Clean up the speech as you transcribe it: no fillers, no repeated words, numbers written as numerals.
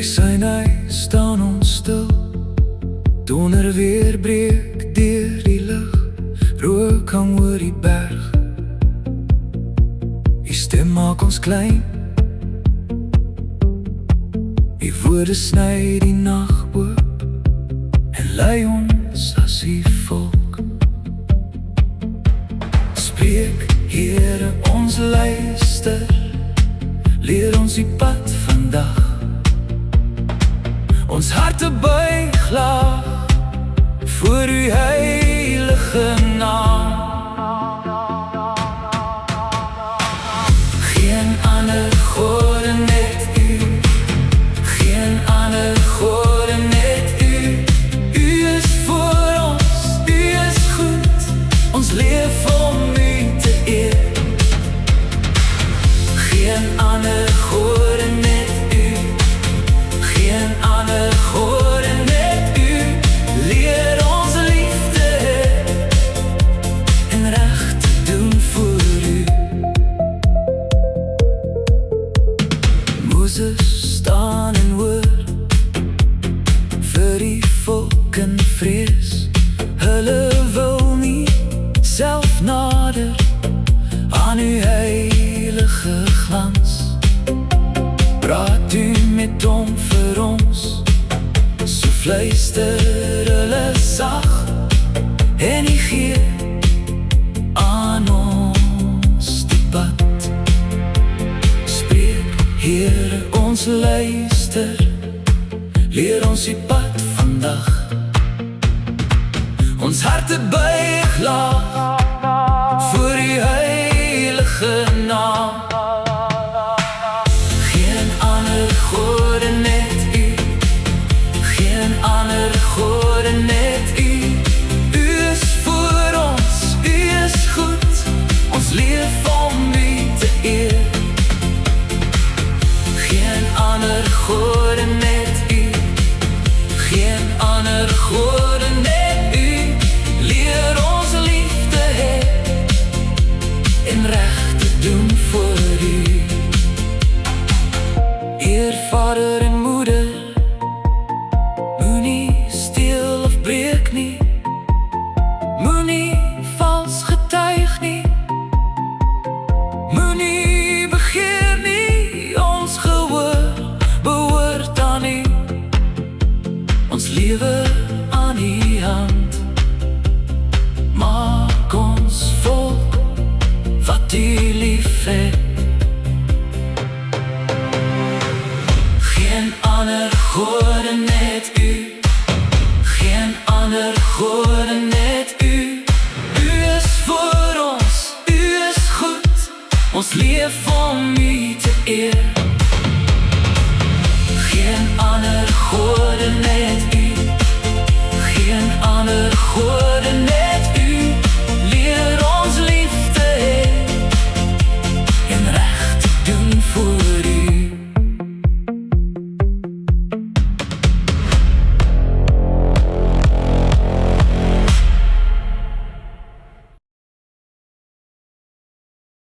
sy huis staan ons stil. Donder weer breek deur die lug, rook hang oor die berg. Die stem maak ons klein, die woorde sny die nag oop en lei ons as die volk. Spreek, Here, ons luister, leer ons die pad vandag. Ons harte buig laag voor uw heilige naam. Geen ander gode net u, geen ander gode net u. U is voor ons, u is goed, ons leef om u te eer. Geen ander gode net u, geen ander gode net u. Leer ons liefde en reg te doen voor u. Moses staan en hoor vir die volk in vrees. Hulle wil nie self nader aan uw heilige glans. Praat u met hom vir ons, so fluister hulle sag en hy gee aan ons die pad. Spreek, Here, ons luister, leer ons die pad vandag. Ons harte buig laag voor die heilige naam. Geen ander gode net u, geen ander gode net u. U is voor ons, u is goed, ons leef om u te eer. Geen ander gode net u, geen ander gode net u. Leer ons liefde hê en reg te doen voor u. Eer vader en moeder, moenie steel of breek nie, moenie vals getuig nie, moenie begeer nie. Ons gehoor behoort aan u, ons lewe aan u hand. Maak ons volk wat u lief het. Geen ander gode net u, geen ander gode net u. U is voor ons, u is goed, ons leef om u te eer.